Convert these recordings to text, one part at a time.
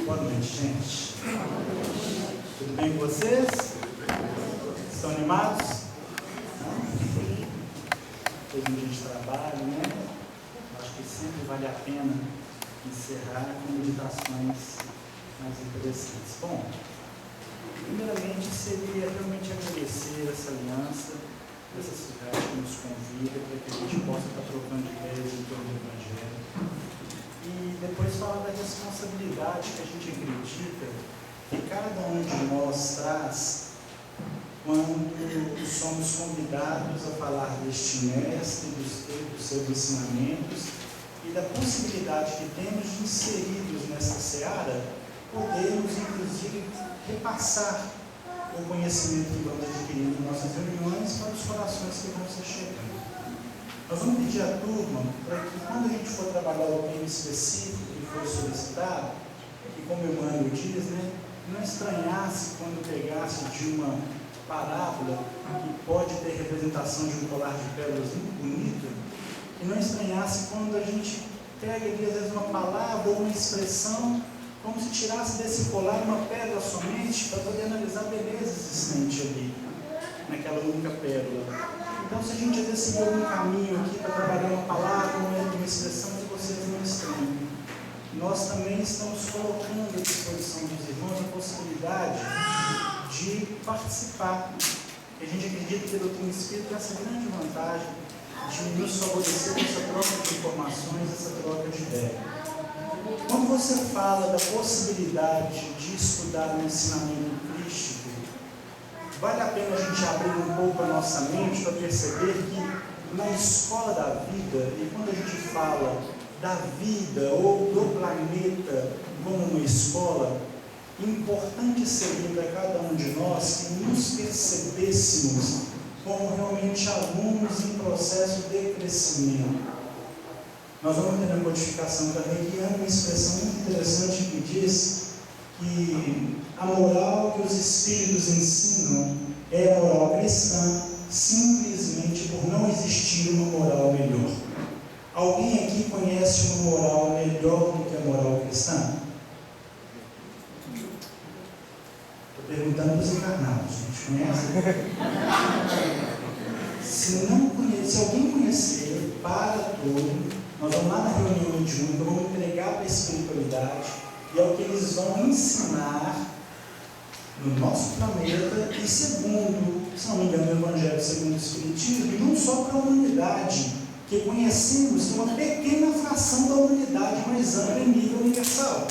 Boa noite, gente. Tudo bem com vocês? Estão animados? Todo dia de trabalho, né? Acho que sempre vale a pena encerrar com meditações mais interessantes. Bom, primeiramente seria realmente agradecer essa aliança, essa cidade que nos convida para que a gente possa estar trocando ideias em torno do Evangelho. E depois falar da responsabilidade que a gente acredita que cada um de nós traz quando somos convidados a falar deste mestre, dos seus ensinamentos e da possibilidade que temos de inseridos nessa seara, podermos inclusive repassar o conhecimento que vamos adquirindo em nossas reuniões para os corações que vão se chegando. Nós vamos pedir à turma para que, quando a gente for trabalhar o tema específico que foi solicitado, que, como o Emmanuel diz, né, não estranhasse quando pegasse de uma parábola que pode ter representação de um colar de pérolas muito bonito, e não estranhasse quando a gente pega ali, às vezes, uma palavra ou uma expressão, como se tirasse desse colar uma pérola somente para poder analisar a beleza existente ali, naquela única pérola. Então, se a gente às vezes seguir algum caminho aqui para trabalhar uma palavra, uma expressão que vocês não estranham, nós também estamos colocando à disposição dos irmãos a possibilidade de participar. A gente acredita que a doutrina espírita tem essa grande vantagem de nos favorecer essa troca de informações, essa troca de ideias. Quando você fala da possibilidade de estudar o ensinamento crístico, vale a pena a gente abrir um pouco a nossa mente para perceber que na escola da vida, e quando a gente fala da vida ou do planeta como uma escola, importante seria para cada um de nós que nos percebêssemos como realmente alunos em processo de crescimento. Nós vamos ter na codificação também que é uma expressão muito interessante que diz que a moral que os Espíritos ensinam é a moral cristã, simplesmente por não existir uma moral melhor. Alguém aqui conhece uma moral melhor do que a moral cristã? Estou perguntando para os encarnados, a gente conhece? Se alguém conhecer, para tudo. Nós vamos lá na reunião de junho, vamos entregar para a espiritualidade, e é o que eles vão ensinar no nosso planeta, e segundo, se não me engano, o Evangelho segundo o Espiritismo, e não só para a humanidade, que conhecemos que uma pequena fração da humanidade mais ampla em nível universal.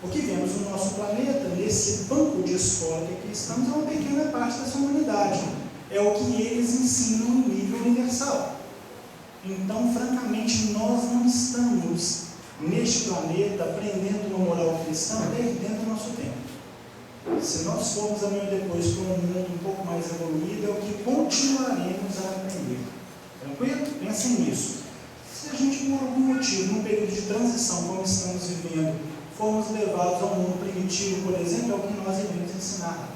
O que vemos no nosso planeta, nesse banco de escola que aqui estamos, é uma pequena parte dessa humanidade. É o que eles ensinam em nível universal. Então, francamente, nós não estamos neste planeta aprendendo uma moral cristã perdendo o nosso tempo. Se nós formos amanhã depois para um mundo um pouco mais evoluído, é o que continuaremos a aprender. Tranquilo? Pensem nisso. Se a gente, por algum motivo, num período de transição, como estamos vivendo, formos levados ao mundo primitivo, por exemplo, é o que nós iremos ensinar.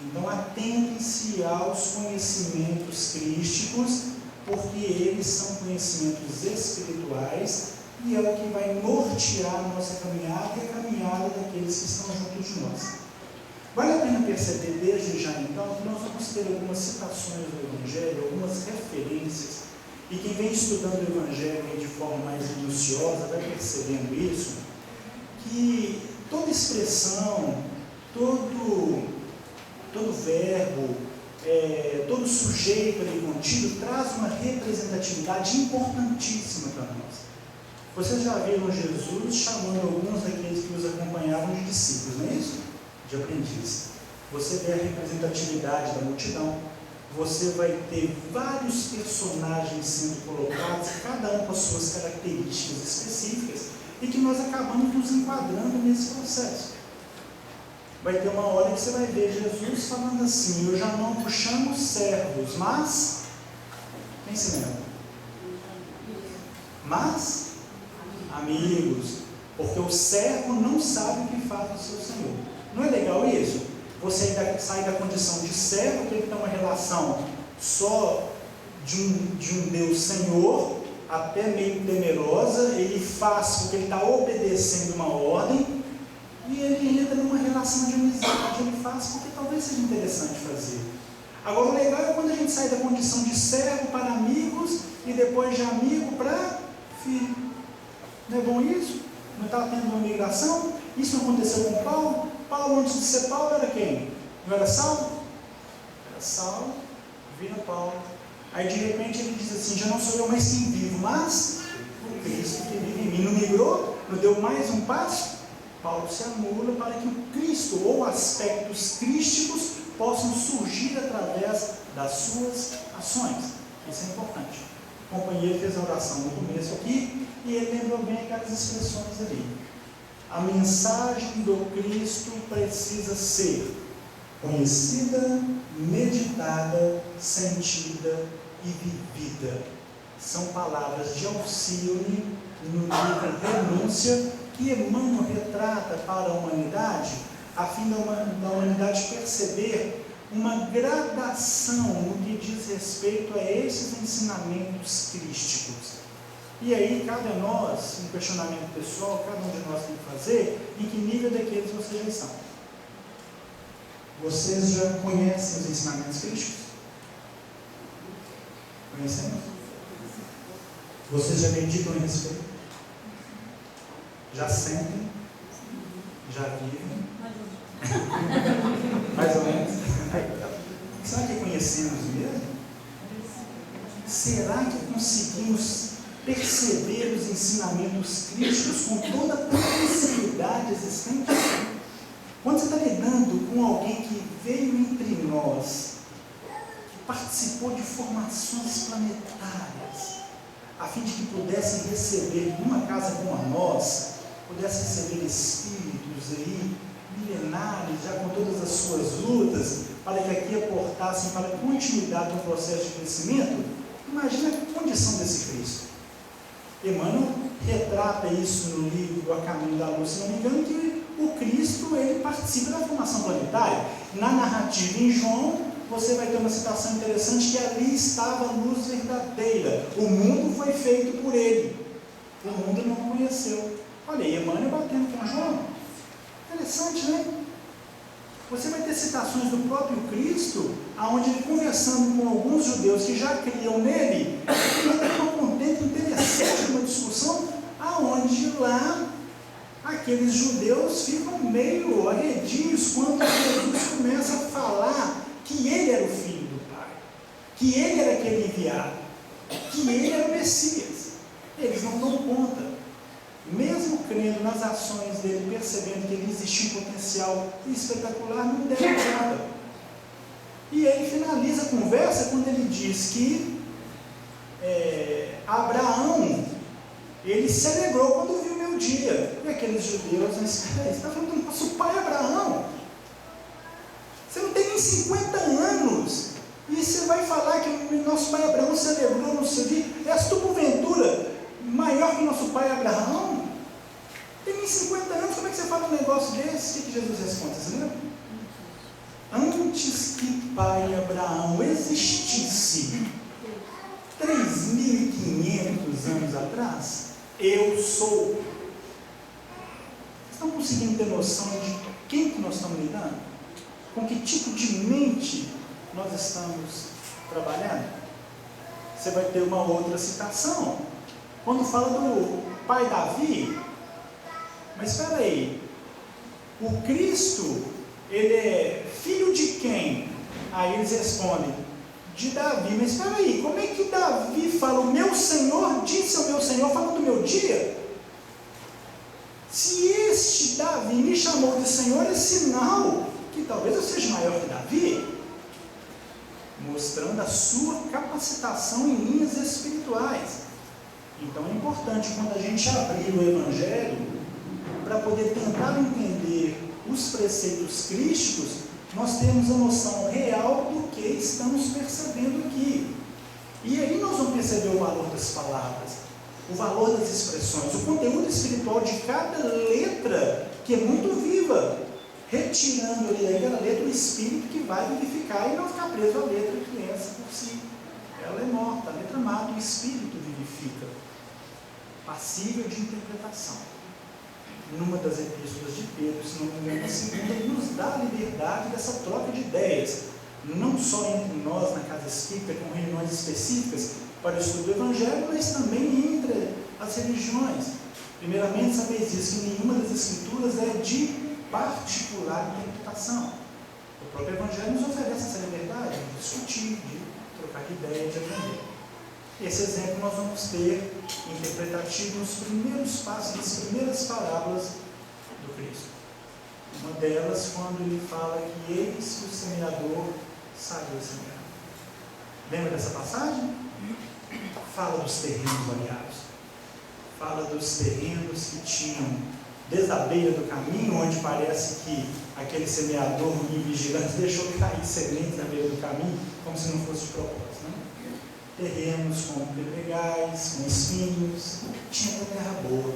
Então, atentem-se aos conhecimentos crísticos, porque eles são conhecimentos espirituais e é o que vai nortear a nossa caminhada e a caminhada daqueles que estão junto de nós. Vale a pena perceber desde já então que nós vamos ter algumas citações do Evangelho, algumas referências, e quem vem estudando o Evangelho de forma mais minuciosa vai percebendo isso, que toda expressão, todo verbo, todo sujeito ali contido traz uma representatividade importantíssima para nós. Vocês já viram Jesus chamando alguns daqueles que os acompanhavam de discípulos, não é isso? De aprendiz. Você vê a representatividade da multidão, você vai ter vários personagens sendo colocados, cada um com as suas características específicas, e que nós acabamos nos enquadrando nesse processo. Vai ter uma hora que você vai ver Jesus falando assim: eu já não vos chamo servos, mas... Quem se lembra? Mas amigos, porque o servo não sabe o que faz o seu senhor. Não é legal isso? Você sai da condição de servo, que ele tem uma relação só de um Deus Senhor, até meio temerosa, ele faz porque ele está obedecendo uma ordem, e ele entra numa relação de amizade, ele faz porque talvez seja interessante fazer. Agora, o legal é quando a gente sai da condição de servo para amigos, e depois de amigo para filho. Não é bom isso? Não estava tendo uma migração? Isso não aconteceu com Paulo? Paulo, antes de ser Paulo, era quem? Não era Saulo? Era Saulo, vira Paulo. Aí de repente ele diz assim: já não sou eu mais quem vivo, mas o Cristo que vive em mim. Não migrou? Não deu mais um passo? Paulo se anula para que o Cristo ou aspectos crísticos possam surgir através das suas ações. Isso é importante. O companheiro fez a oração no começo aqui e ele lembrou bem aquelas expressões ali. A mensagem do Cristo precisa ser conhecida, meditada, sentida e vivida. São palavras de auxílio no livro Renúncia, que Emmanuel retrata para a humanidade, a fim da humanidade perceber uma gradação no que diz respeito a esses ensinamentos crísticos. E aí cabe a nós, um questionamento pessoal, cada um de nós tem que fazer, em que nível daqueles vocês já estão. Vocês já conhecem os ensinamentos crísticos? Conhecemos? Vocês já meditam a respeito? Já sentem? Já vivem? Mais ou menos? Será que conhecemos mesmo? Será que conseguimos perceber os ensinamentos crísticos com toda a potencialidade existente? Quando você está lidando com alguém que veio entre nós, que participou de formações planetárias, a fim de que pudessem receber, numa casa como a nossa, pudessem receber espíritos aí, milenares, já com todas as suas lutas, para que aqui aportassem para a continuidade do processo de crescimento, imagina a condição desse Cristo. Emmanuel retrata isso no livro A Caminho da Luz, se não me engano, que o Cristo ele participa da formação planetária. Na narrativa em João, você vai ter uma citação interessante, que ali estava a luz verdadeira. O mundo foi feito por ele. O mundo não o conheceu. Olha aí, Emmanuel batendo com João. Interessante, né? Você vai ter citações do próprio Cristo, onde ele, conversando com alguns judeus que já criam nele, ele tem um contento interessante, uma discussão, aonde lá aqueles judeus ficam meio arredios quando Jesus começa a falar que ele era o Filho do Pai, que ele era aquele enviado, que ele era o Messias. Eles não dão conta. Mesmo crendo nas ações dele, percebendo que ele existia um potencial espetacular, não deram nada. E ele finaliza a conversa quando ele diz que Abraão, ele se alegrou quando viu o meu dia. E aqueles judeus, você está falando do nosso pai Abraão? Você não tem nem 50 anos, e você vai falar que o nosso pai Abraão se alegrou no seu dia? És tu, porventura, maior que o nosso pai Abraão? Tem nem 50 anos, como é que você fala um negócio desse? O que Jesus responde? Você lembra? Antes que pai Abraão existisse, 3.500 anos atrás, eu sou. Vocês estão conseguindo ter noção de quem que nós estamos lidando? Com que tipo de mente nós estamos trabalhando? Você vai ter uma outra citação, quando fala do pai Davi. Mas espera aí, o Cristo, ele é filho de quem? Aí eles respondem, de Davi. Mas espera aí, como é que Davi fala, o meu Senhor disse ao meu Senhor, falando do meu dia? Se este Davi me chamou de Senhor, é sinal que talvez eu seja maior que Davi, mostrando a sua capacitação em linhas espirituais. Então é importante, quando a gente abrir o Evangelho, para poder tentar entender os preceitos crísticos, nós temos a noção real do que estamos percebendo aqui. E aí nós vamos perceber o valor das palavras, o valor das expressões, o conteúdo espiritual de cada letra, que é muito viva, retirando ali daquela letra o espírito que vai vivificar e não ficar preso à letra que essa por si. Ela é morta, a letra mata, o espírito vivifica. passível de interpretação. Numa das epístolas de Pedro, se não me engano, a segunda, ele nos dá a liberdade dessa troca de ideias, não só entre nós na casa espírita, com reuniões específicas para o estudo do Evangelho, mas também entre as religiões. Primeiramente, saber disso, que nenhuma das Escrituras é de particular interpretação. O próprio Evangelho nos oferece essa liberdade de discutir, de trocar de ideia, de aprender. Esse exemplo nós vamos ter interpretativo nos primeiros passos, nas primeiras parábolas do Cristo. Uma delas, quando ele fala que eis que o semeador saiu a semear. Lembra dessa passagem? Fala dos terrenos variados. Fala dos terrenos que tinham, desde a beira do caminho, onde parece que aquele semeador vigilante deixou cair sementes na beira do caminho, como se não fosse de propósito, né? Terrenos com pedregais, com espinhos, tinha terra boa.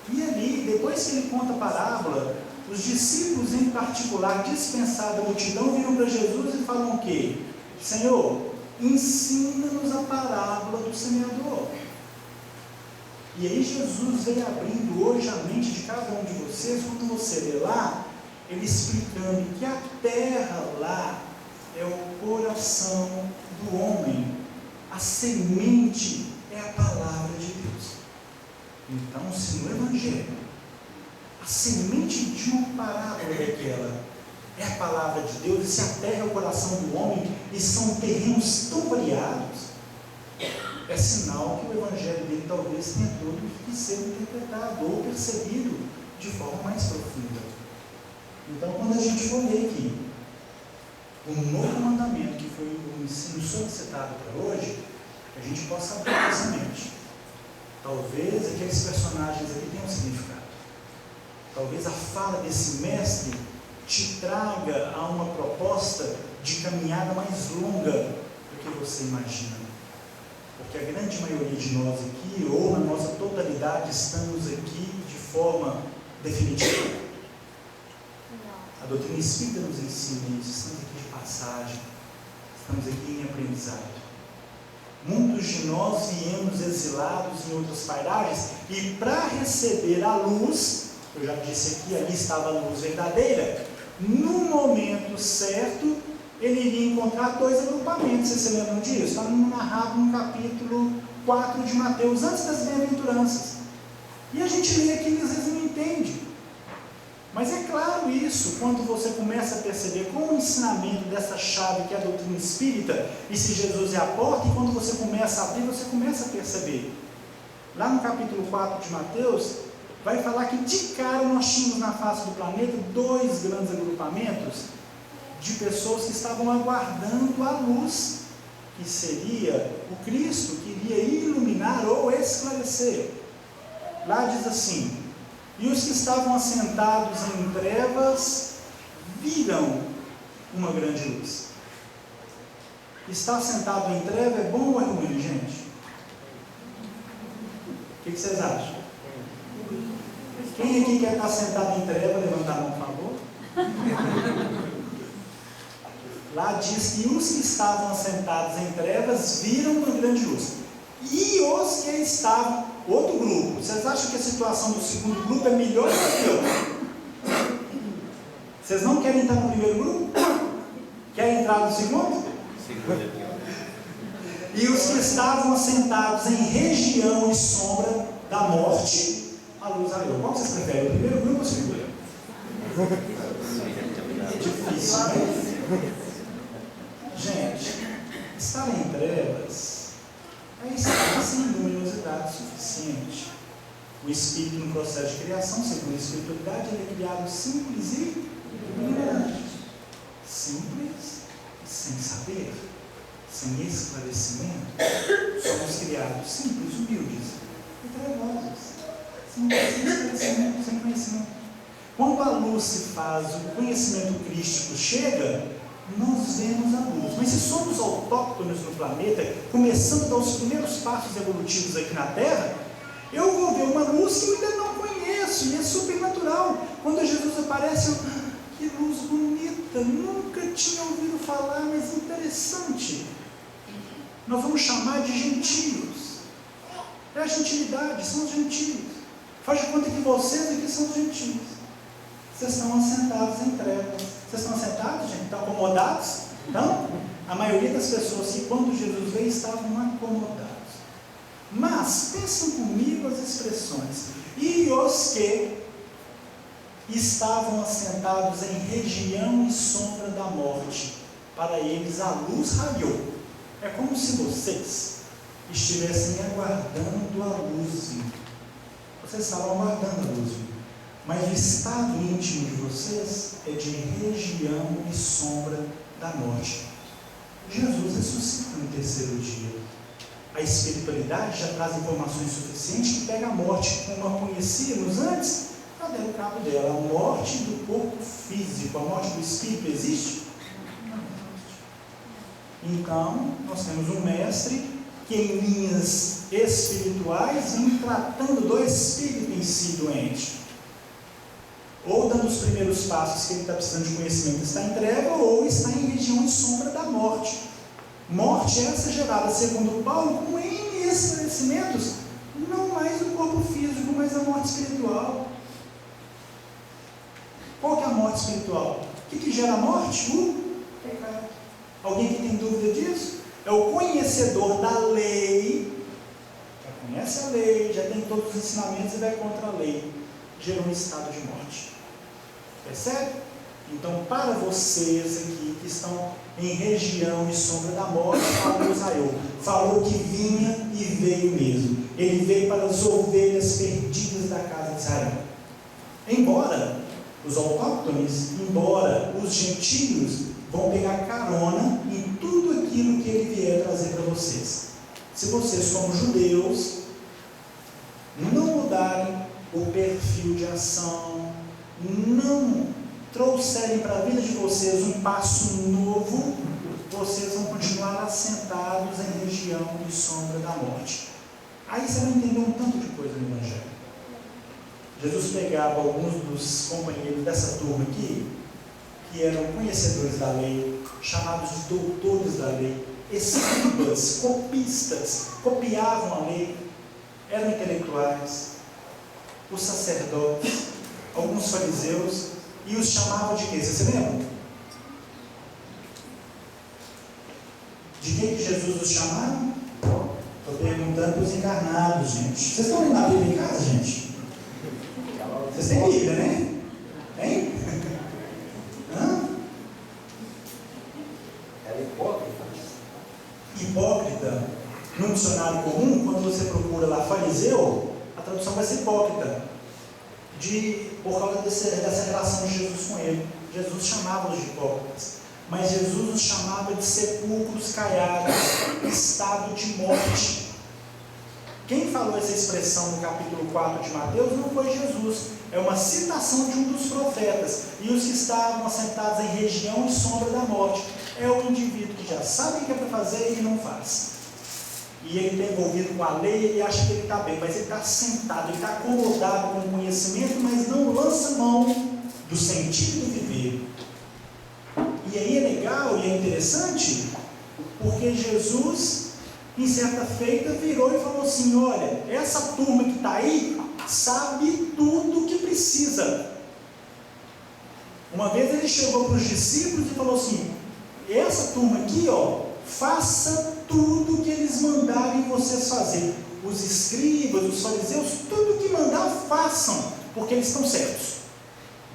E ali, depois que ele conta a parábola, os discípulos em particular, dispensados da multidão, viram para Jesus e falam o quê? Senhor, ensina-nos a parábola do semeador. E aí Jesus vem abrindo hoje a mente de cada um de vocês, quando você lê lá, ele explicando que a terra lá é o coração do homem, a semente é a palavra de Deus. Então, se no Evangelho a semente de uma parábola daquela é a palavra de Deus, e se a terra é o coração do homem, e são terrenos tão variados, é sinal que o Evangelho dele talvez tenha tudo que ser interpretado ou percebido de forma mais profunda. Então, quando a gente for ler aqui o novo mandamento, que foi o ensino solicitado para hoje, a gente possa abrir essa mente. Talvez aqueles personagens aqui tenham significado. Talvez a fala desse mestre te traga a uma proposta de caminhada mais longa do que você imagina. Porque a grande maioria de nós aqui, ou na nossa totalidade, estamos aqui de forma definitiva. A doutrina espírita nos ensina isso. Estamos aqui de passagem, estamos aqui em aprendizado. Muitos de nós viemos exilados em outras paragens, e para receber a luz, eu já disse aqui, ali estava a luz verdadeira, no momento certo, ele iria encontrar dois agrupamentos. Vocês se lembram disso? Está narrado no capítulo 4 de Mateus, antes das bem-aventuranças. E a gente lê aqui e às vezes não entende. Mas é claro isso, quando você começa a perceber com o ensinamento dessa chave que é a doutrina espírita, e se Jesus é a porta, e quando você começa a abrir, você começa a perceber. Lá no capítulo 4 de Mateus, vai falar que de cara nós tínhamos na face do planeta dois grandes agrupamentos de pessoas que estavam aguardando a luz, que seria o Cristo, que iria iluminar ou esclarecer. Lá diz assim: e os que estavam assentados em trevas viram uma grande luz. Estar sentado em treva é bom ou é ruim, gente? O que vocês acham? Quem aqui quer estar sentado em treva, levanta a mão, por favor. Lá diz que os que estavam assentados em trevas viram uma grande luz. E os que estavam, outro grupo, vocês acham que a situação do segundo grupo é melhor do que o outro? Vocês não querem entrar no primeiro grupo? Querem entrar no segundo? E os que estavam assentados em região e sombra da morte, a luz raiou. Qual vocês preferem, o primeiro grupo ou o segundo? Difícil, né? Gente, estar em trevas é estar sem luminosidade suficiente. O espírito no processo de criação, segundo a espiritualidade, ele é criado simples e ignorante. Simples e sem saber, sem esclarecimento. Somos criados simples, humildes e trevosos, sem esclarecimento, sem conhecimento. Quando a luz se faz, o conhecimento crístico chega, nós vemos a luz. Mas se somos autóctonos no planeta, começando a dar os primeiros passos evolutivos aqui na Terra, eu vou ver uma luz que eu ainda não conheço, e é supernatural. Quando Jesus aparece, eu, que luz bonita, nunca tinha ouvido falar, mas interessante. Nós vamos chamar de gentios. É a gentilidade, são os gentios. Faz de conta que vocês aqui são os gentios. Vocês estão assentados em trevas. Vocês estão assentados, gente? Estão acomodados? Então, a maioria das pessoas que quando Jesus veio estavam acomodados. Mas, pensem comigo as expressões. E os que estavam assentados em região e sombra da morte, para eles a luz raiou. É como se vocês estivessem aguardando a luz vir. Vocês estavam aguardando a luz vir. Mas o estado íntimo de vocês é de região e sombra da morte. Jesus ressuscita no terceiro dia. A espiritualidade já traz informações suficientes que pega a morte como a conhecíamos antes, para dar o cabo dela. A morte do corpo físico, a morte do espírito existe? Não existe. Então, nós temos um mestre que em linhas espirituais vem tratando do espírito em si doente. Ou dando os primeiros passos que ele está precisando de conhecimento, está em treva, ou está em região e sombra da morte. Morte essa gerada, segundo Paulo, com N esclarecimentos, não mais do corpo físico, mas a morte espiritual. Qual que é a morte espiritual? O que gera a morte? O pecado. Alguém que tem dúvida disso? É o conhecedor da lei, já conhece a lei, já tem todos os ensinamentos e vai contra a lei, gera um estado de morte. Percebe? Então, para vocês aqui que estão em região e sombra da morte, falou Israel, falou que vinha e veio mesmo. Ele veio para as ovelhas perdidas da casa de Israel. Embora os autóctones, embora os gentios vão pegar carona em tudo aquilo que ele vier trazer para vocês. Se vocês, como judeus, não mudarem o perfil de ação, não trouxerem para a vida de vocês um passo novo, vocês vão continuar assentados em região e sombra da morte. Aí você vai entender um tanto de coisa no Evangelho. Jesus pegava alguns dos companheiros dessa turma aqui, que eram conhecedores da lei, chamados de doutores da lei, escribas, copistas, copiavam a lei, eram intelectuais, os sacerdotes, alguns fariseus, e os chamavam de quê? Você se lembra? De que Jesus os chamava? Estou perguntando para os encarnados, gente. Vocês estão lendo a Bíblia em casa, gente? Vocês têm Bíblia, né? Tem? Hã? Ela é hipócrita. Hipócrita, no dicionário comum, quando você procura lá fariseu, a tradução vai ser hipócrita, por causa dessa relação de Jesus com ele. Jesus chamava-os de hipócritas, mas Jesus os chamava de sepulcros caiados, estado de morte. Quem falou essa expressão no capítulo 4 de Mateus não foi Jesus, é uma citação de um dos profetas. E os que estavam assentados em região e sombra da morte é o indivíduo que já sabe o que é para fazer e não faz. E ele está envolvido com a lei, ele acha que ele está bem, mas ele está sentado, ele está acomodado com o conhecimento, mas não lança mão do sentido do viver. E aí é legal e é interessante, porque Jesus, em certa feita, virou e falou assim: olha, essa turma que está aí, sabe tudo o que precisa. Uma vez ele chegou para os discípulos e falou assim: essa turma aqui, ó, faça tudo que eles mandarem vocês fazer. Os escribas, os fariseus, tudo que mandar, façam, porque eles estão certos.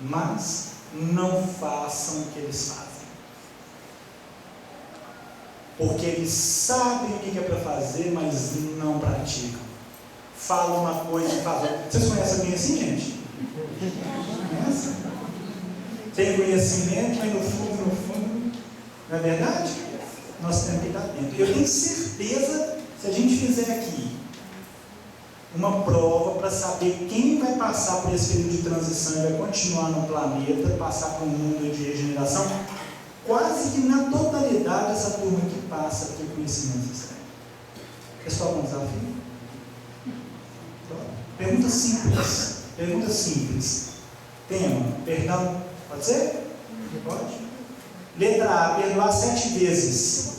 Mas não façam o que eles fazem. Porque eles sabem o que é para fazer, mas não praticam. Falam uma coisa e fazem. Vocês conhecem alguém assim, gente? Conhece? Tem conhecimento, mas no fundo, não é verdade? Nós temos que estar atentos. Eu tenho certeza, se a gente fizer aqui uma prova para saber quem vai passar por esse período de transição e vai continuar no planeta, passar por um mundo de regeneração, quase que na totalidade essa turma que passa por conhecimento externo. Pessoal, um desafio? Pergunta simples. Pergunta simples. Tema, perdão, pode ser? Pode? Letra A, perdoar 7 vezes.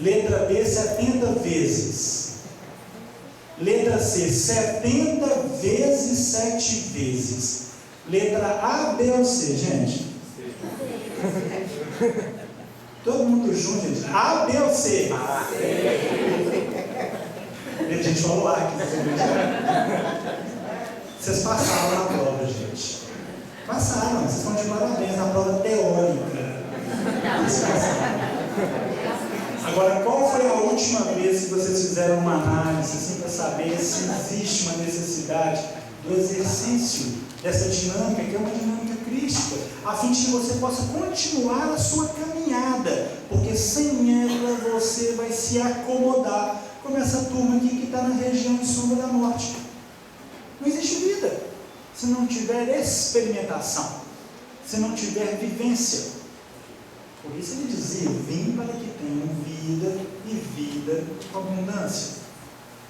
Letra B, 70 vezes. Letra C, 70 vezes 7 vezes. Letra A, B ou C, gente? Todo mundo junto, gente. A, B ou C? A, C. A gente falou A aqui. Vocês passaram na prova, gente. Passaram, vocês estão de parabéns na prova teórica. Vocês passaram. Agora, qual foi a última vez que vocês fizeram uma análise assim, para saber se existe uma necessidade do exercício dessa dinâmica, que é uma dinâmica crística, a fim de que você possa continuar a sua caminhada, porque sem ela você vai se acomodar, como essa turma aqui que está na região de sombra da morte. Não existe vida se não tiver experimentação, se não tiver vivência. Por isso ele dizia: vim para que tenham vida e vida com abundância.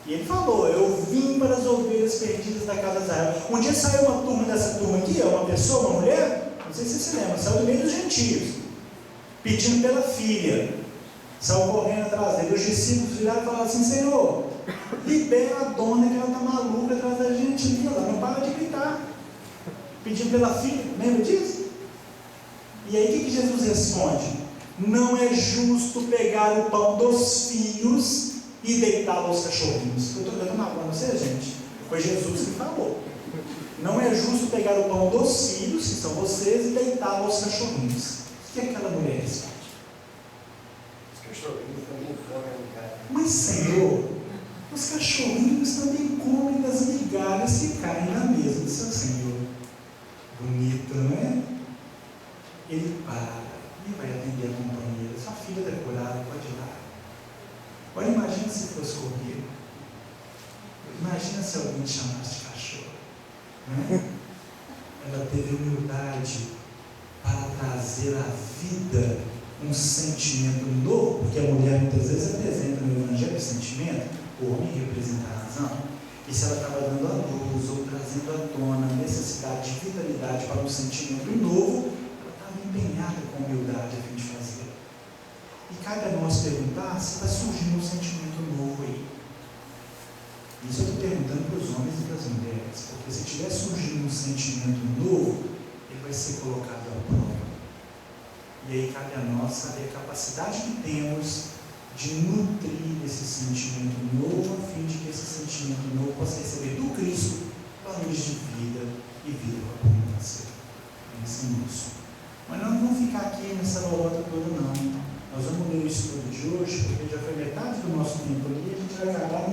E ele falou: eu vim para as ovelhas perdidas da casa de Israel. Um dia saiu uma turma dessa turma aqui, uma pessoa, uma mulher, não sei se você se lembra, saiu do meio dos gentios, pedindo pela filha, saiu correndo atrás dele. Os discípulos viraram e falaram assim: Senhor, libera a dona que ela está maluca atrás da gente ali, ela não para de gritar, pedindo pela filha. Lembra disso? E aí o que Jesus responde? Não é justo pegar o pão dos filhos e deitá-lo aos cachorrinhos. Eu estou dando uma para você, gente. Foi Jesus que falou. Não é justo pegar o pão dos filhos, que são vocês, e deitá-lo aos cachorrinhos. O que aquela mulher responde? Os cachorrinhos também comem, cara. Mas, Senhor, os cachorrinhos também comem das migalhas que caem na mesa do seu Senhor. Bonito, não é? Ele para e vai atender a companheira. Sua filha está curada, pode ir lá. Agora imagina se fosse comigo. Imagina se alguém te chamasse de cachorro. Né? Ela teve humildade para trazer à vida um sentimento novo, porque a mulher muitas vezes apresenta no Evangelho o sentimento, o homem representa a razão. E se ela estava dando a luz ou trazendo à tona a necessidade de vitalidade para um sentimento novo, empenhada com humildade a fim de fazer. E cabe a nós perguntar se está surgindo um sentimento novo aí. Isso eu estou perguntando para os homens e para as mulheres, porque se estiver surgindo um sentimento novo, ele vai ser colocado à prova. E aí cabe a nós saber a capacidade que temos de nutrir esse sentimento novo, a fim de que esse sentimento novo possa receber do Cristo valores de vida e vida com abundância. Pense nisso. Mas nós não vamos ficar aqui nessa lorota toda, não. Nós vamos ler o estudo de hoje, porque já foi metade do nosso tempo ali, e a gente vai acabar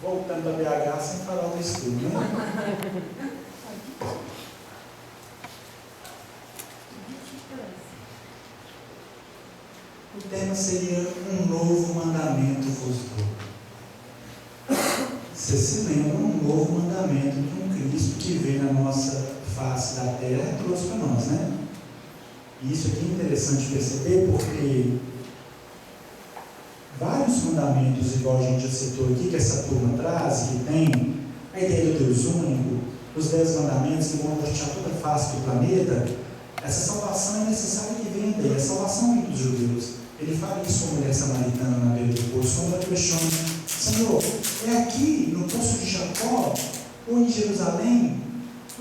voltando para BH sem falar do estudo, né? O tema seria: um novo mandamento vos dou. Você se lembra, um novo mandamento que um Cristo que veio na nossa face da terra trouxe para nós, né? E isso aqui é interessante perceber, porque vários mandamentos, igual a gente já citou aqui, que essa turma traz, que tem a ideia do Deus único, os 10 mandamentos que vão deixar toda a face do planeta, essa salvação é necessária que venha daí, a salvação vem dos judeus. Ele fala isso com a mulher samaritana na beira do poço, quando ela questiona: Senhor, é aqui no poço de Jacó ou em Jerusalém?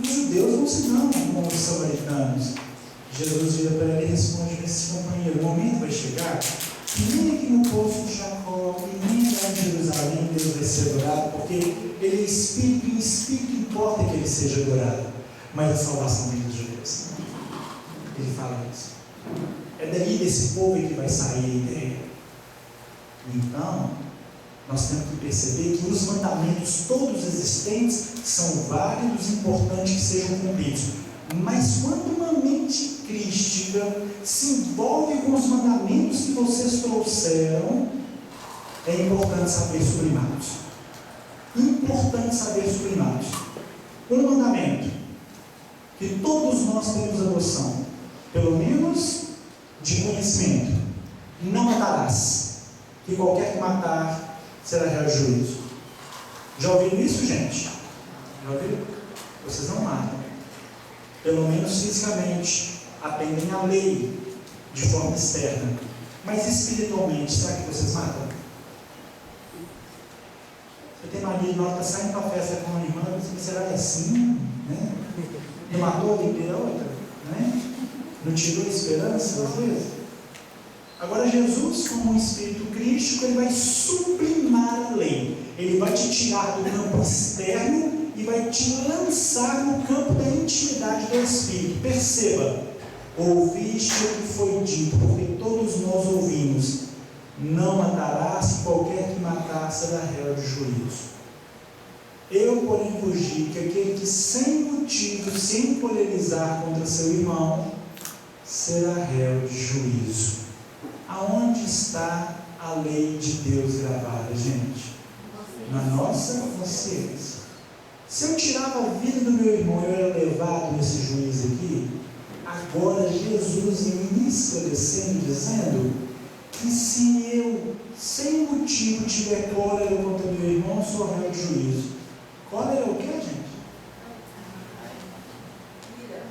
Os judeus não se dão como os samaritanos. Jesus vira para ela e responde para esse companheiro: o momento vai chegar que nem aqui no poço de Jacó e nem lá em Jerusalém Deus vai ser adorado, porque ele é espírito, e em espírito importa que ele seja adorado, mas a salvação vem dos judeus. Ele fala isso. É daí desse povo que vai sair a ideia. Então, nós temos que perceber que os mandamentos todos existentes são válidos e importantes que sejam cumpridos. Mas quando uma mente crística se envolve com os mandamentos que vocês trouxeram, é importante saber sublimá-los. Importante saber sublimá-los. Um mandamento que todos nós temos a noção, pelo menos de conhecimento: não matarás, que qualquer que matar será real juízo. Já ouviram isso, gente? Já ouviram? Vocês não matam. Pelo menos fisicamente, atendem à lei de forma externa. Mas espiritualmente, será que vocês matam? Você tem marido na hora que está saindo para a festa com uma irmã, você será assim? Né? Não matou a vida da outra? Né? Não tirou a esperança às vezes? Agora Jesus, como um Espírito crístico, ele vai sublimar a lei. Ele vai te tirar do campo externo e vai te lançar no campo da intimidade do Espírito. Perceba, ouviste o que foi dito, porque todos nós ouvimos: não matarás, qualquer que matar será réu de juízo. Eu, porém, vos digo que aquele que sem motivo se encolerizar contra seu irmão será réu de juízo. Aonde está a lei de Deus gravada, gente? Na nossa consciência. Se eu tirava a vida do meu irmão, eu era levado nesse juízo aqui. Agora Jesus me esclarecendo, dizendo que se eu, sem motivo, tiver cólera contra meu irmão, sou réu de juízo. Cólera é o que, gente?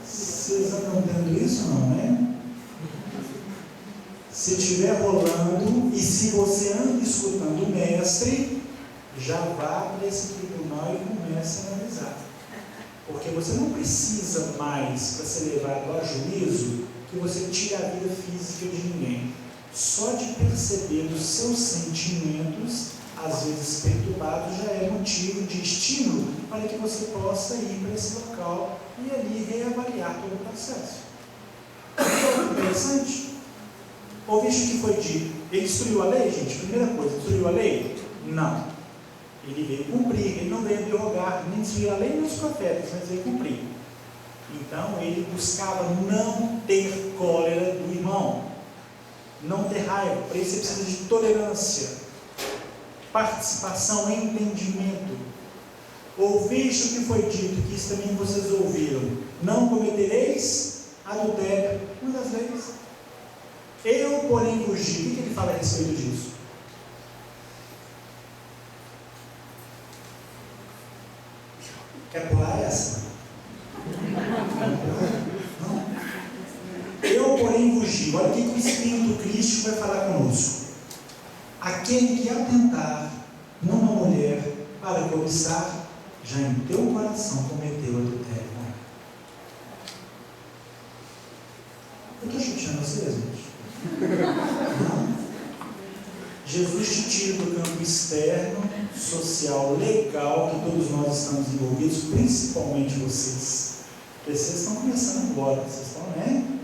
Vocês estão entendendo isso, não, né? Se estiver rolando, e se você anda escutando o mestre, já vá para esse tribunal e comece a analisar. Porque você não precisa mais, para ser levado a juízo, que você tire a vida física de ninguém. Só de perceber os seus sentimentos, às vezes perturbados, já é motivo de estímulo para que você possa ir para esse local e ali reavaliar todo o processo. Interessante? Ouviste o que foi dito? Ele destruiu a lei, gente? Primeira coisa, destruiu a lei? Não. Ele veio cumprir, ele não veio derrogar, nem destruir a lei nem os profetas, mas veio cumprir. Então, ele buscava não ter cólera do irmão, não ter raiva. Para isso, você precisa de tolerância, participação, entendimento. Ouviste o que foi dito, que isso também vocês ouviram: não cometereis adultério. Uma das leis. Eu, porém, vos digo. O que ele fala a respeito disso? Quer pular essa? Não? Eu, porém, vos digo. Olha o que o Espírito Cristo vai falar conosco. Aquele que atentar numa mulher para cobiçar, já em teu coração cometeu adultério. Eu estou chateando vocês, gente? Não. Jesus te tira do campo externo, social, legal, que todos nós estamos envolvidos, principalmente vocês. Porque vocês estão começando agora, vocês estão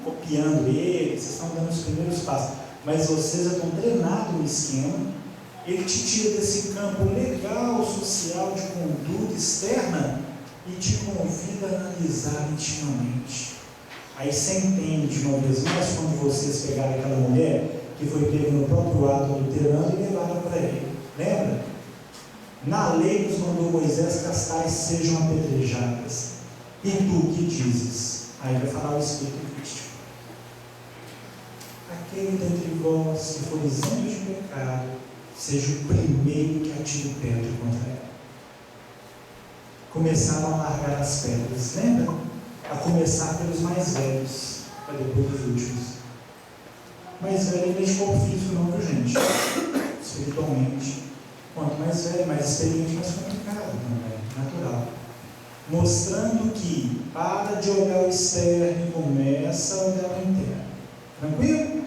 copiando ele, vocês estão dando os primeiros passos, mas vocês já estão treinados no esquema. Ele te tira desse campo legal, social, de conduta externa e te convida a analisar intimamente. Aí você entende de uma vez mais quando vocês pegaram aquela mulher que foi pega no próprio ato adulterando e levaram para ele. Lembra? Na lei nos mandou Moisés que as tais sejam apedrejadas. E tu que dizes? Aí vai falar o Espírito Cristo. Aquele dentre vós que for isento de pecado, seja o primeiro que atire pedra contra ela. Começaram a largar as pedras, lembra? A começar pelos mais velhos, para depois dos últimos. Mais velho é de corpo físico, não, gente? Espiritualmente. Quanto mais velho, mais experiente, mais complicado, não é? Natural. Mostrando que para de olhar o externo e começa a olhar o interno. Tranquilo?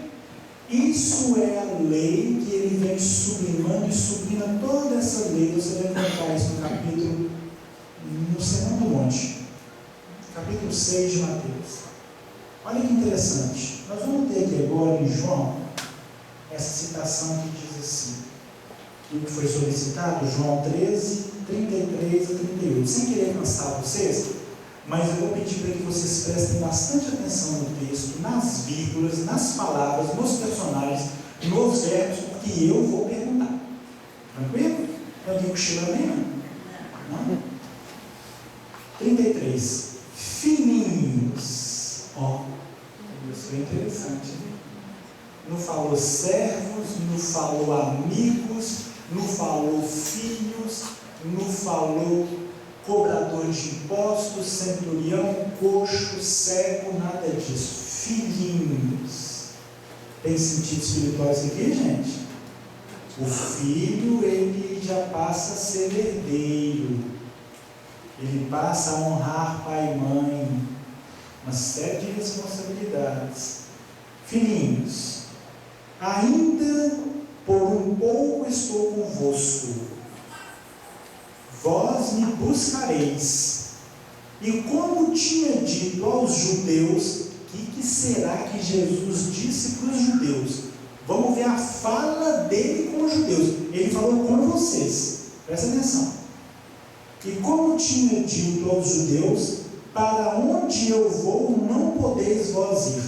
Isso é a lei que ele vem sublimando e sublima toda essa lei. Você vai encontrar isso no capítulo, no Sermão do Monte, capítulo 6 de Mateus. Olha que interessante. Nós vamos ter aqui agora em João essa citação que diz assim, que foi solicitado, João 13, 33 a 38. Sem querer cansar vocês, mas eu vou pedir para que vocês prestem bastante atenção no texto, nas vírgulas, nas palavras, nos personagens, nos verbos, porque eu vou perguntar. Tranquilo? Tem alguém cochilando aí? Não? 33. Filhinhos. Ó, isso é interessante. Não falou servos, não falou amigos, não falou filhos, não falou cobrador de impostos, centurião, coxo, cego, nada disso. Filhinhos. Tem sentido espiritual isso aqui, gente? O filho, ele já passa a ser herdeiro, ele passa a honrar pai e mãe, uma série de responsabilidades. Filhinhos, ainda por um pouco estou convosco, vós me buscareis. E como tinha dito aos judeus, o que será que Jesus disse para os judeus? Vamos ver a fala dele com os judeus. Ele falou com vocês, presta atenção. E como tinha dito aos judeus, para onde eu vou não podeis vós ir.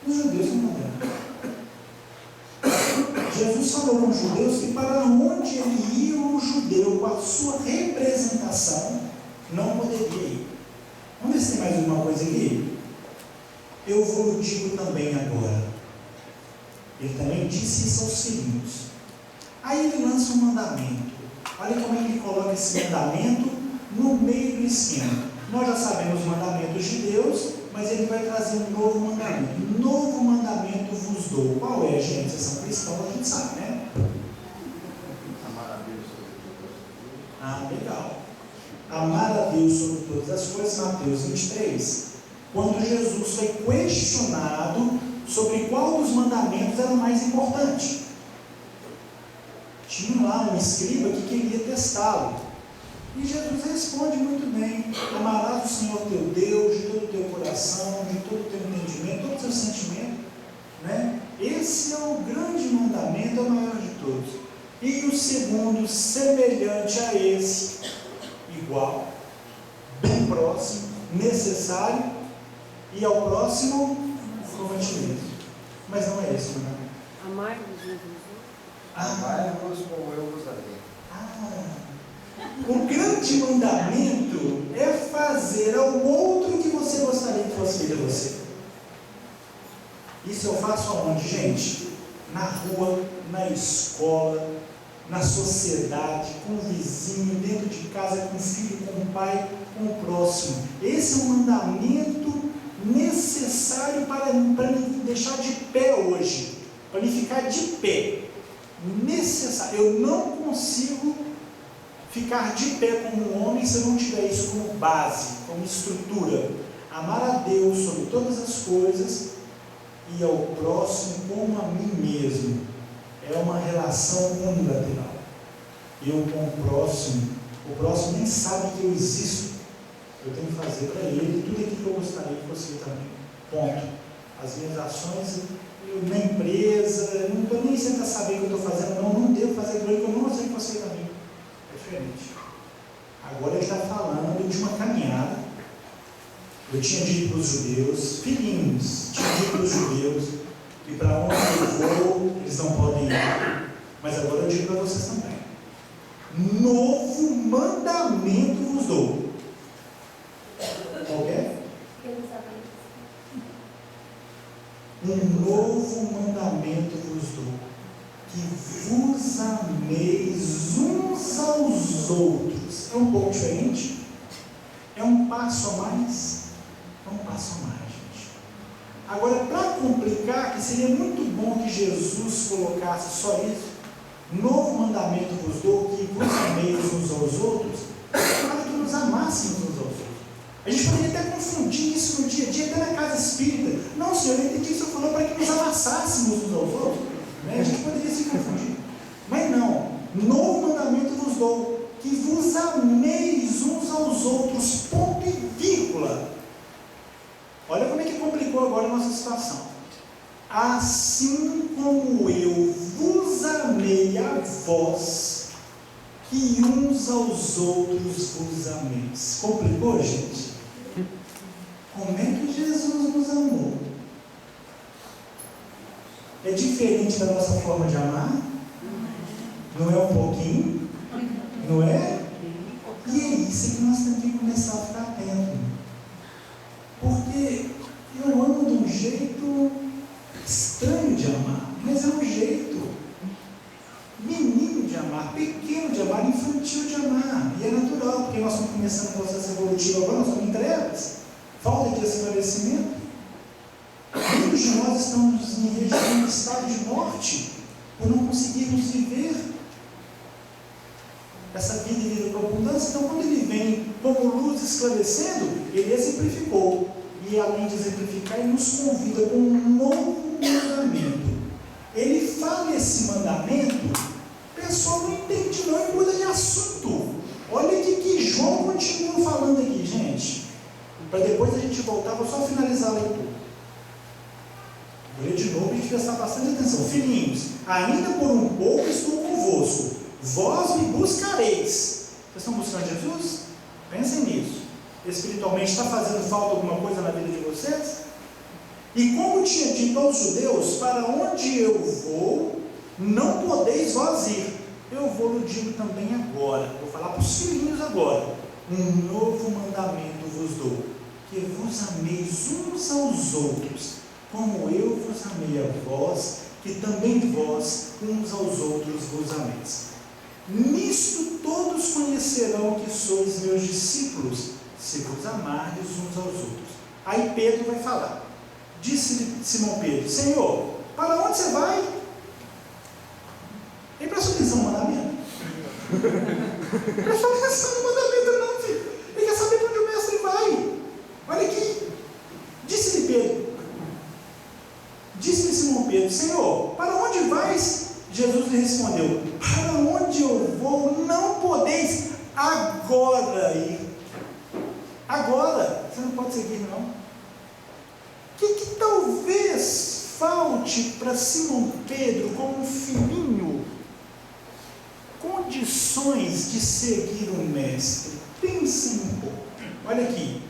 Os judeus não puderam. Jesus falou com os judeus que para onde ele ia, o judeu, com a sua representação, não poderia ir. Vamos ver se tem mais uma coisa aqui. Eu vos digo também agora. Ele também disse isso aos filhinhos. Aí ele lança um mandamento. Olha como ele coloca esse mandamento no meio do esquema. Nós já sabemos os mandamentos de Deus, mas ele vai trazer um novo mandamento. Novo mandamento vos dou. Qual é, gente? Vocês são cristãos, a gente sabe, né? Amar a Deus sobre todas as coisas. Ah, legal. Amar a Deus sobre todas as coisas, Mateus 23. Quando Jesus foi questionado sobre qual dos mandamentos era o mais importante. Tinha lá um escriba que queria testá-lo. E Jesus responde muito bem: amarás o Senhor teu Deus de todo o teu coração, de todo o teu entendimento, todo o teu sentimento, né? Esse é o grande mandamento, é o maior de todos. E o segundo, semelhante a esse, igual, bem próximo, necessário, e ao próximo, como a ti mesmo. Mas não é esse o mandamento. Amai-vos uns aos outros. Amai-vos como eu vos amei. O grande mandamento é fazer ao outro o que você gostaria que fosse feito a você. Isso eu faço aonde, gente? Na rua, na escola, na sociedade, com o vizinho, dentro de casa, com o filho, com o pai, com o próximo. Esse é um mandamento necessário para me deixar de pé hoje, para me ficar de pé. Necessário. Eu não consigo ficar de pé como um homem se eu não tiver isso como base, como estrutura. Amar a Deus sobre todas as coisas e ao próximo como a mim mesmo. É uma relação unilateral. Eu com o próximo nem sabe que eu existo. Eu tenho que fazer para ele tudo aquilo que eu gostaria que fosse também. Ponto. As minhas ações, na empresa, eu não estou nem sendo a saber o que eu estou fazendo, não devo fazer aquilo que eu não gostaria que fosse também. É diferente. Agora ele está falando de uma caminhada. Eu tinha dito para os judeus, filhinhos, tinha dito para os judeus, e para onde eu vou, eles não podem ir. Mas agora eu digo para vocês também. Novo mandamento vos dou. Qual é? Um novo mandamento vos dou, que vos ameis uns aos outros. É um pouco diferente? É um passo a mais? É um passo a mais, gente. Agora, para complicar, que seria muito bom que Jesus colocasse só isso, novo mandamento vos dou, que vos ameis uns aos outros, para que nos amássemos uns aos outros. A gente poderia até confundir isso no dia a dia, até na casa espírita. Não, Senhor, eu entendi que o Senhor falou para que nos amassássemos uns aos outros. Né? A gente poderia se confundir. Mas não. Novo mandamento vos dou, que vos ameis uns aos outros. Ponto e vírgula. Olha como é que complicou agora a nossa situação. Assim como eu vos amei a vós, que uns aos outros vos ameis. Complicou, gente? Como é que Jesus nos amou? É diferente da nossa forma de amar? Não é um pouquinho? Não é? E é isso que nós temos que começar a ficar atento. Porque eu amo de um jeito estranho de amar, mas é um jeito menino de amar, pequeno de amar, infantil de amar. E é natural, porque nós estamos começando o processo evolutivo agora, nós estamos em trevas, falta de esclarecimento. Do de nós estamos em região de estado de morte, por não conseguirmos viver essa vida e vida com abundância. Então, quando ele vem como luz esclarecendo, ele exemplificou. E além de exemplificar, ele nos convida com um novo mandamento. Ele fala esse mandamento, o pessoal não entende não e muda de assunto. Olha o que João continua falando aqui, gente. Para depois a gente voltar, vou só finalizar a leitura. Vou ler de novo e a gente prestar bastante atenção. Filhinhos, ainda por um pouco estou convosco, vós me buscareis. Vocês estão buscando Jesus? Pensem nisso. Espiritualmente está fazendo falta alguma coisa na vida de vocês? E como tinha dito aos judeus, para onde eu vou, não podeis vós ir. Eu vou lhe digo também agora, vou falar para os filhinhos agora, um novo mandamento vos dou, que vos ameis uns aos outros, como eu vos amei a vós, que também vós uns aos outros vos ameis. Nisto todos conhecerão que sois meus discípulos, se vos amardes uns aos outros. Aí Pedro vai falar. Disse-lhe Simão Pedro: Senhor, para onde você vai? Ele prestou atenção no mandamento? Prestou atenção no mandamento não, filho. Ele quer saber para onde o mestre vai. Olha aqui. Disse-lhe Pedro. Disse-lhe Simão Pedro: Senhor, para onde vais? Jesus lhe respondeu: para onde eu vou, não podeis agora ir. Agora, você não pode seguir, não. O que talvez falte para Simão Pedro, como um filhinho, condições de seguir o mestre? Pensem um pouco. Olha aqui.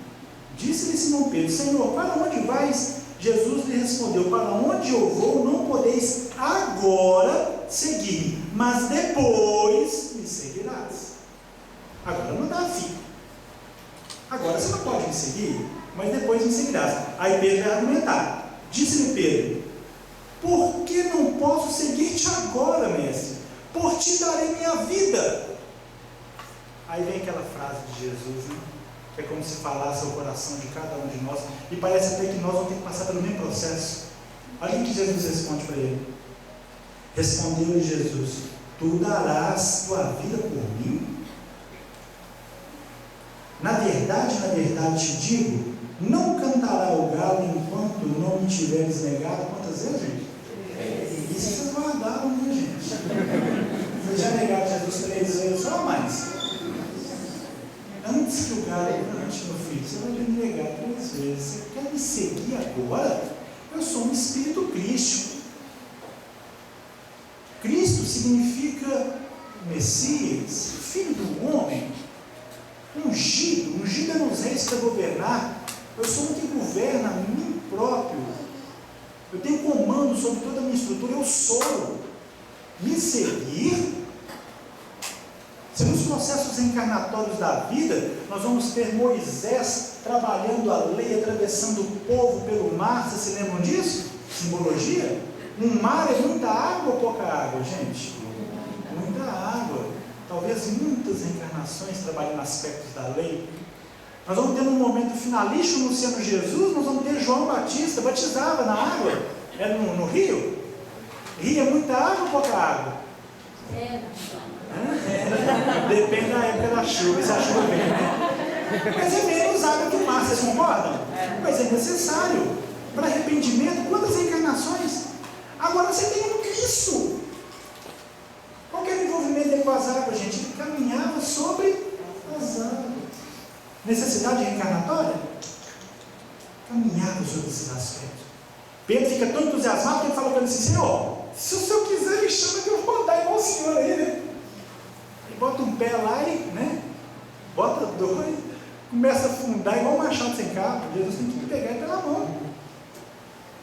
Disse-lhe Simão Pedro: Senhor, para onde vais? Jesus lhe respondeu: para onde eu vou, não podeis agora seguir, mas depois me seguirás. Agora não dá, filho. Agora você não pode me seguir, mas depois me seguirás. Aí Pedro vai argumentar. Disse-lhe Pedro: por que não posso seguir-te agora, mestre? Por ti darei minha vida. Aí vem aquela frase de Jesus, né? Que é como se falasse ao coração de cada um de nós, e parece até que nós vamos ter que passar pelo mesmo processo. Olha o que Jesus responde para ele. Respondeu-lhe Jesus: tu darás tua vida por mim? Na verdade te digo, não cantará o galo enquanto não me tiveres negado. Quantas vezes, gente? Isso vocês guardaram, né, gente? Vocês já negaram Jesus 3 vezes ou mais? Antes que o galo cante, meu filho, você vai me negar 3 vezes. Você quer me seguir agora? Eu sou um espírito crístico. Cristo significa Messias, filho do homem, ungido. Ungido é nos reis para governar. Eu sou um que governa a mim próprio. Eu tenho comando sobre toda a minha estrutura. Eu sou. Me seguir. Se nos processos encarnatórios da vida, nós vamos ter Moisés trabalhando a lei, atravessando o povo pelo mar. Vocês se lembram disso? Simbologia? Um mar é muita água ou pouca água, gente? Muita água. Talvez muitas encarnações trabalhando aspectos da lei. Nós vamos ter um momento finalístico anunciando Jesus. Nós vamos ter João Batista, batizava na água. Era no rio? Rio é muita água ou pouca água? Depende da época da chuva, se a chuva vem, né? Mas é menos água que o mar, vocês concordam? Mas é necessário para arrependimento. Quantas encarnações? Agora você tem um Cristo. Qual que era o envolvimento dele com as águas, gente? Ele caminhava sobre as águas. Necessidade reencarnatória? Caminhava sobre esses aspectos. Pedro fica tão entusiasmado que ele fala para ele assim: Senhor, se o Senhor quiser, me chama que eu vou andar igual o Senhor aí, né? Ele bota um pé lá e, né? Bota 2, começa a afundar igual um machado sem cabo. Jesus tem que me pegar pela mão.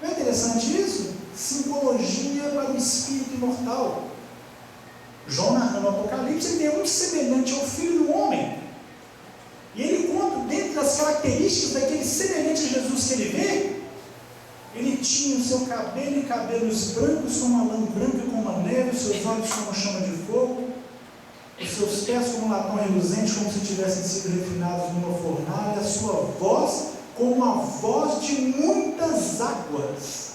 Não é interessante isso? Simbologia para o espírito imortal. João, narrando o Apocalipse, ele é um semelhante ao Filho do Homem. E ele conta, dentro das características daquele semelhante a Jesus que ele vê, ele tinha o seu cabelo e cabelos brancos como a lã branca como a neve, os seus olhos como chama de fogo, os seus pés como latão reluzente, como se tivessem sido refinados numa fornalha, a sua voz como a voz de muitas águas.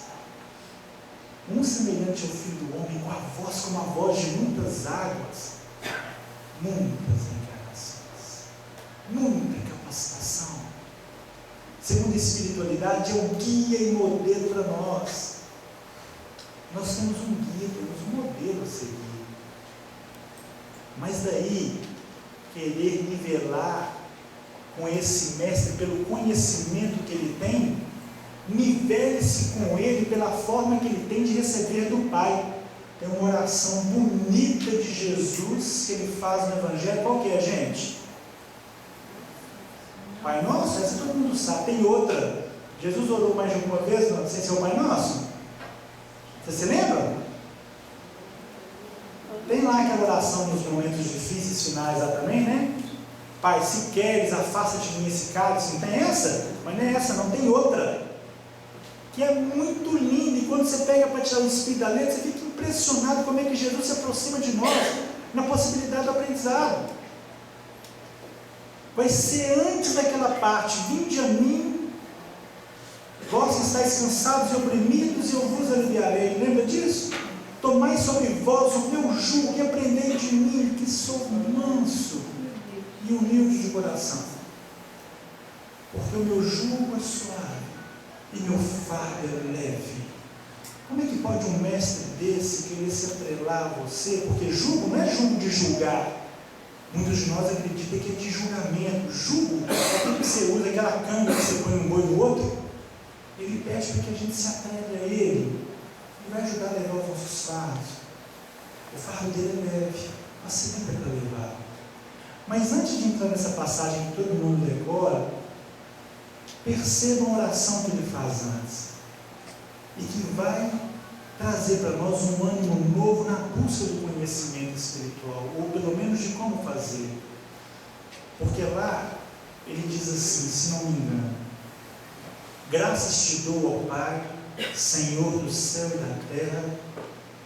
um semelhante ao Filho do Homem, com a voz como a voz de muitas águas, muitas encarnações, muita capacitação. Segundo a espiritualidade, é o guia e modelo para nós. Nós temos um guia, temos um modelo a seguir. Mas daí, querer nivelar com esse mestre pelo conhecimento que ele tem, nivele-se com ele pela forma que ele tem de receber do Pai. Tem uma oração bonita de Jesus que ele faz no Evangelho. Qual que é, gente? Pai Nosso? Essa todo mundo sabe. Tem outra. Jesus orou mais de alguma vez, não sei se é o Pai Nosso. Você se lembra? Tem lá aquela oração nos momentos difíceis finais lá também, né? Pai, se queres, afasta de mim esse cálice. Não tem essa? Mas não é essa, não, tem outra. Que é muito linda. E quando você pega para tirar o espírito da letra, você fica impressionado como é que Jesus se aproxima de nós na possibilidade do aprendizado. Vai ser antes daquela parte: vinde a mim, vós que estáis cansados e oprimidos, e eu vos aliviarei. Lembra disso? Tomai sobre vós o meu jugo e aprendei de mim, que sou manso e humilde de coração, porque o meu jugo é suave e meu fardo é leve. Como é que pode um mestre desse querer se atrelar a você? Porque jugo não é jugo de julgar. Muitos de nós acreditam que é de julgamento. Jugo é aquilo que você usa, aquela canga que você põe um boi no outro. Ele pede para que a gente se atreve a ele e vai ajudar a levar os nossos fardos. O fardo dele é leve, mas sempre é para levar. Mas antes de entrar nessa passagem que todo mundo decora, percebam a oração que ele faz antes, e que vai trazer para nós um ânimo novo na busca do conhecimento espiritual, ou pelo menos de como fazer. Porque lá ele diz assim, se não me engano: graças te dou, ao Pai, Senhor do céu e da terra,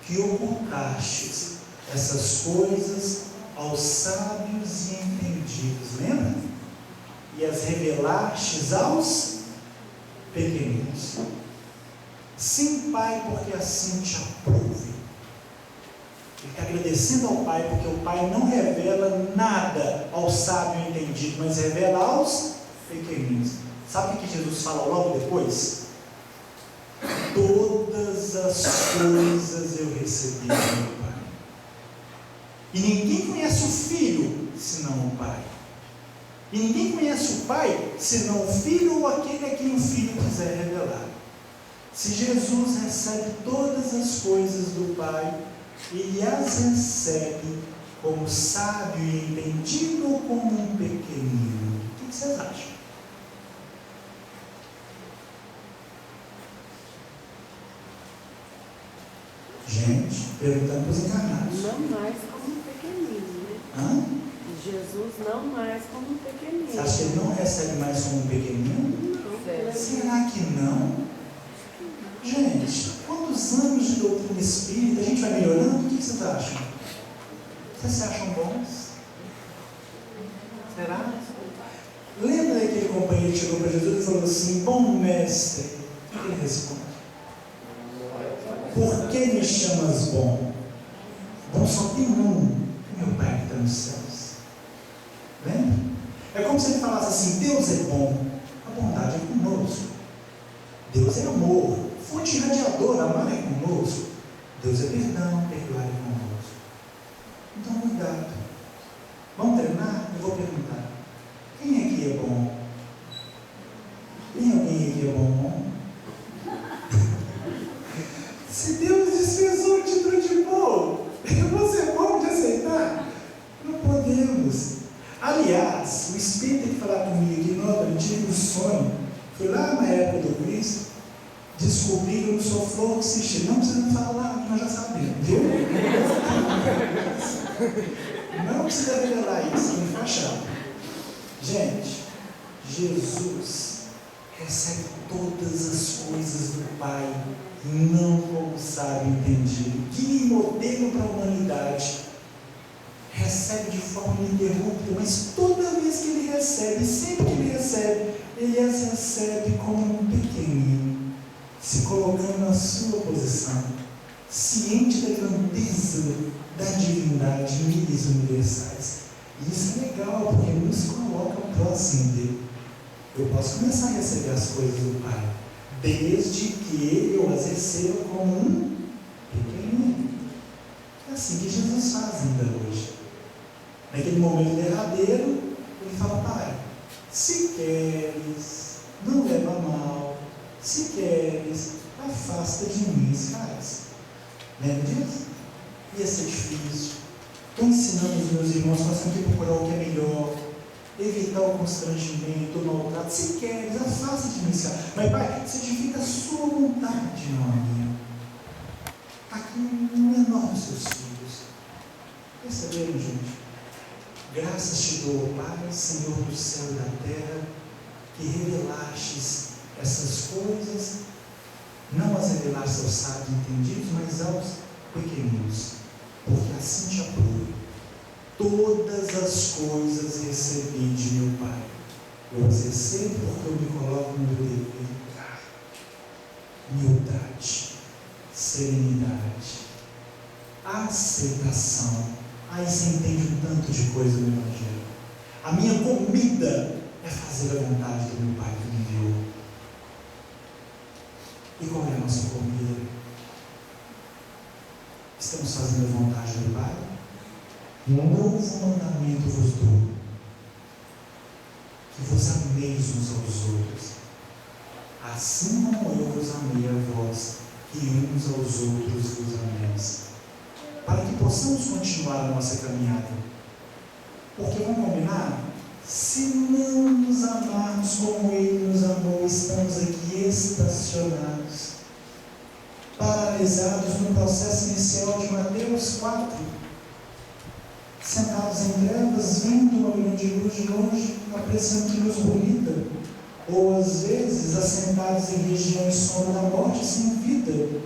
que ocultastes essas coisas aos sábios e entendidos, lembra? E as revelastes aos pequeninos. Sim, Pai, porque assim te aprouve. Ele está agradecendo ao Pai, porque o Pai não revela nada ao sábio e entendido, mas revela aos pequeninos. Sabe o que Jesus fala logo depois? Todas as coisas eu recebi do meu Pai. E ninguém conhece o Filho senão o Pai. E ninguém conhece o Pai senão o Filho ou aquele a quem o Filho quiser revelar. Se Jesus recebe todas as coisas do Pai, ele as recebe como sábio e entendido ou como um pequenino? O que vocês acham? Gente, perguntando para os encarnados. Não mais como um pequenino, né? Hã? Jesus não mais como um pequenino. Você acha que ele não recebe mais como um pequenino? Não. Será que não? Gente, quantos anos de doutrina espírita a gente vai melhorando? O que vocês acham? Vocês se acham bons? Será? Lembra daquele companheiro que chegou para Jesus e falou assim: bom mestre? O que ele responde? Por que me chamas bom? Bom só tem um, meu Pai que está nos céus. Lembra? É como se ele falasse assim: Deus é bom, a bondade é conosco. Deus é amor, fonte irradiadora, amar é conosco. Deus é perdão, perdoar é conosco. Então, cuidado. Vamos treinar? Eu vou perguntar: quem aqui é bom? Tem alguém aqui é bom? Se Deus dispensou o título de bom, eu vou ser bom de aceitar? Não podemos. Aliás, o Espírito tem que falar comigo que eu tive um sonho. Fui lá na época do Cristo, descobri que eu não sou flor que se cheira. Não precisa falar, nós já sabemos, viu? Não precisa revelar isso, não fica chato. Gente, Jesus recebe todas as coisas do Pai, não como sábio entendido, que modelo para a humanidade. Recebe de forma ininterrupta, mas toda vez que ele recebe, sempre que ele as recebe como um pequenino, se colocando na sua posição. ciente da grandeza da divindade em níveis universais. E isso é legal, porque nos coloca próximo dele. Eu posso começar a receber as coisas do Pai, desde que eu as receba como um pequenino. É assim que Jesus faz ainda hoje. Naquele momento derradeiro, ele fala: Pai, se queres, não leva a mal, se queres, afasta de mim esse cálice. Lembra disso? Ia ser difícil. Estou ensinando os meus irmãos, nós temos que procurar o que é melhor, evitar o constrangimento, o maltrato. Se queres, afasta de mim esse cálice. Mas, Pai, santifica a sua vontade, não a minha. Aqui no menor dos seus filhos. Perceberam, gente? Graças te dou, Pai, Senhor do céu e da terra, que revelastes essas coisas, não as revelaste aos sábios entendidos, mas aos pequeninos, porque assim te aprouve. Todas as coisas recebi de meu Pai. Eu as recebo porque eu me coloco no meu dever. Humildade, serenidade, aceitação. Aí você entende um tanto de coisa no Evangelho. A minha comida é fazer a vontade do meu Pai que me enviou. E qual é a nossa comida? Estamos fazendo a vontade do Pai? Um novo mandamento vos dou: que vos ameis uns aos outros, assim como eu vos amei a vós, que uns aos outros vos ameis, para que possamos continuar a nossa caminhada. Porque vamos combinar? Se não nos amarmos como Ele nos amou, estamos aqui estacionados, paralisados no processo inicial de Mateus 4, sentados em trevas, vendo uma grande luz de longe, apreciando que luz bonita, ou às vezes assentados em regiões sombra da morte sem vida,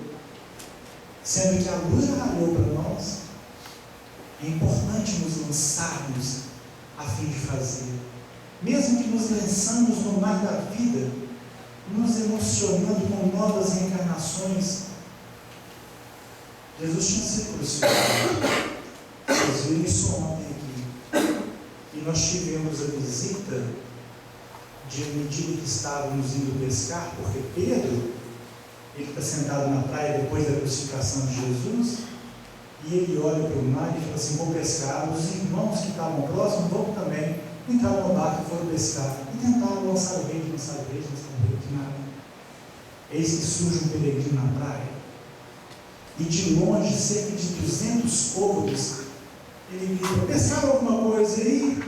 sendo que a luz já raiou para nós. É importante nos lançarmos a fim de fazer, mesmo que nos lançamos no mar da vida, nos emocionando com novas reencarnações. Jesus tinha sido crucificado. Vocês viram isso ontem aqui. E nós tivemos a visita de, à medida que estávamos indo pescar, porque Pedro, ele está sentado na praia depois da crucificação de Jesus, e ele olha para o mar e fala assim: vou pescar. Os irmãos que estavam próximos vão também. Entraram no barco e foram pescar. E tentaram lançar o rede, nada. Eis que surge um peregrino na praia, e de longe, cerca de 200 côvados, ele grita: pescaram alguma coisa aí?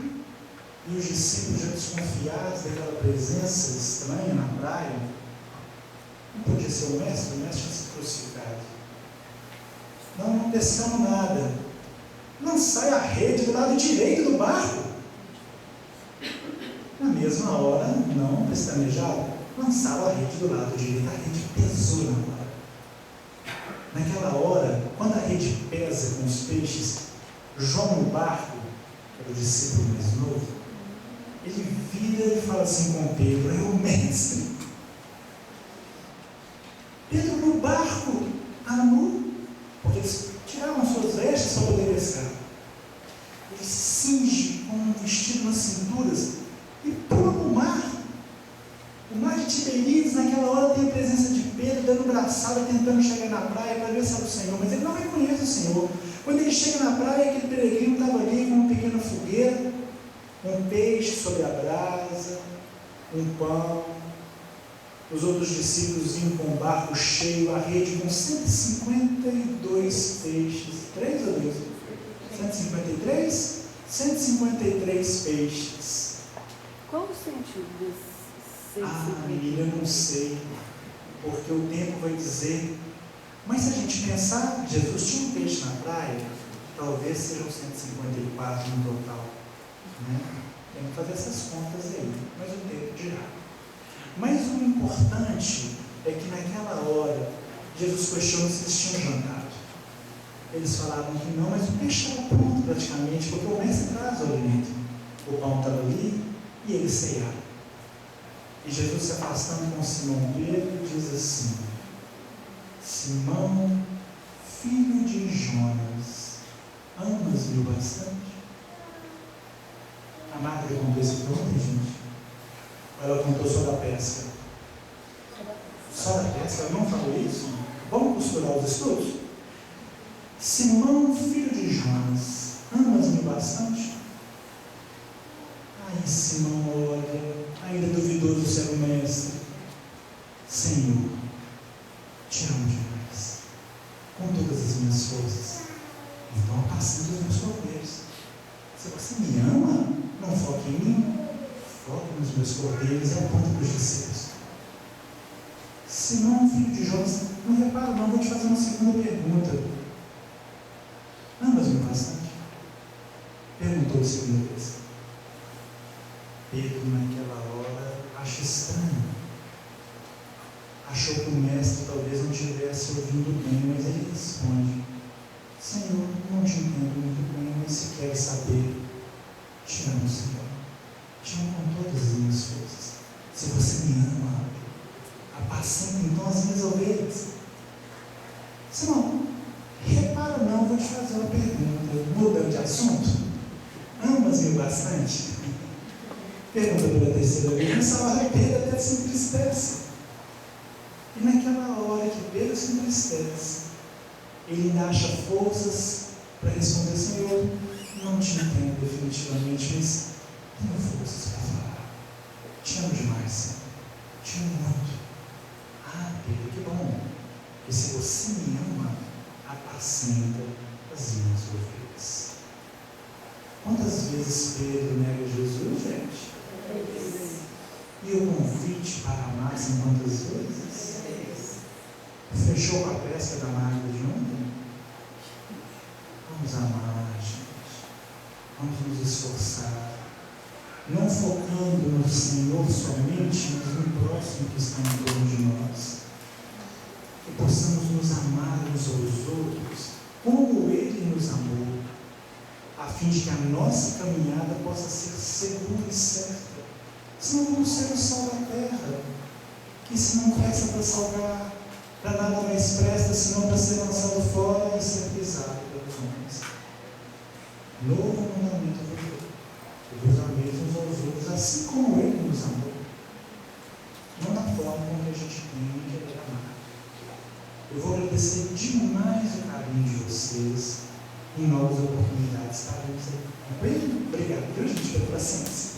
E os discípulos, já desconfiados daquela presença estranha na praia, não podia ser o mestre tinha sido crucificado. Não pescamos nada. Lançai a rede do lado direito do barco. Na mesma hora, não pestanejado, lançaram a rede do lado direito. A rede pesou na hora. Naquela hora, quando a rede pesa com os peixes, João no barco, que era o discípulo mais novo, ele vira e fala assim com Pedro: é o mestre. Pedro no barco, está nu, porque eles tiraram as suas vestes para poder pescar. Ele se cinge com um vestido nas cinturas e pula no mar. O mar de Tiberíades, naquela hora, tem a presença de Pedro dando braçada, tentando chegar na praia para ver se era o Senhor, mas ele não reconhece o Senhor. Quando ele chega na praia, aquele peregrino estava ali com uma pequena fogueira, um peixe sobre a brasa, um pão. Os outros discípulos vinham com um barco cheio, a rede com 152 peixes. 3 ou 2? 153? 153 peixes. Qual o sentido desse? Menina, eu não sei, porque o tempo vai dizer. Mas se a gente pensar, Jesus tinha um peixe na praia, talvez sejam 154 no total, né? Tem que fazer essas contas aí, mas o tempo dirá. Mas o importante é que naquela hora Jesus questionou se eles tinham jantado. Eles falaram que não, mas o peixe estava pronto praticamente, porque o mestre traz o alimento. O pão estava ali e eles ceiaram. E Jesus, se afastando com Simão Pedro, diz assim: Simão, filho de Jonas, amas-me bastante? A Marta contou esse ontem, gente? Ou ela contou só da pesca? Só da pesca? Ela não falou isso? Vamos costurar os estudos? Simão, filho de Jonas, amas-me bastante? Ai, Simão, olha, ainda duvidoso ser o mestre. Senhor, te amo demais, com todas as minhas forças. Então, apacenta os meus cordeiros. Se você me ama, não foque em mim, foque nos meus cordeiros e aponta para os discípulos. Simão, filho de Jonas, não repara, não, vou te fazer uma segunda pergunta. Amas-me bastante? Perguntou a segunda vez. Pedro, naquela hora, acha estranho. Achou que o mestre talvez não estivesse ouvindo bem, mas ele responde: Senhor, não te entendo muito bem, mas se queres saber, te amo, Senhor. Te amo com todas as minhas forças. Se você me ama, apacenta então as minhas ovelhas. Senão, repara não, vou te fazer uma pergunta, mudando de assunto. Amas-me bastante? Pergunta pela terceira vez. Nessa hora Pedro até se entristece. E naquela hora que Pedro se entristece, ele ainda acha forças para responder: Senhor, não te entendo definitivamente, mas tenho forças para falar. Te amo demais, Senhor. Te amo muito. Ah, Pedro, que bom. E se você me ama, apacenta as minhas ovelhas. Quantas vezes Pedro nega Jesus, gente? E o convite para amar são quantas vezes? Fechou com a pesca da marca de ontem? Vamos amar, gente. Vamos nos esforçar. Não focando no Senhor somente, mas no próximo que está em torno de nós. Que possamos nos amar uns aos outros, como Ele nos amou, a fim de que a nossa caminhada possa ser segura e certa. Senão vamos ser o sal da terra, que se não presta para salgar, para nada mais presta, senão para ser lançado fora e ser pisado pelos homens. Novo mandamento eu vou ter: que vos ameis uns aos outros, assim como Ele nos amou. Não da forma como a gente tem que querer amar. Eu vou agradecer demais o carinho de vocês. Em novas oportunidades estaremos aí. Obrigado, viu, gente, pela paciência.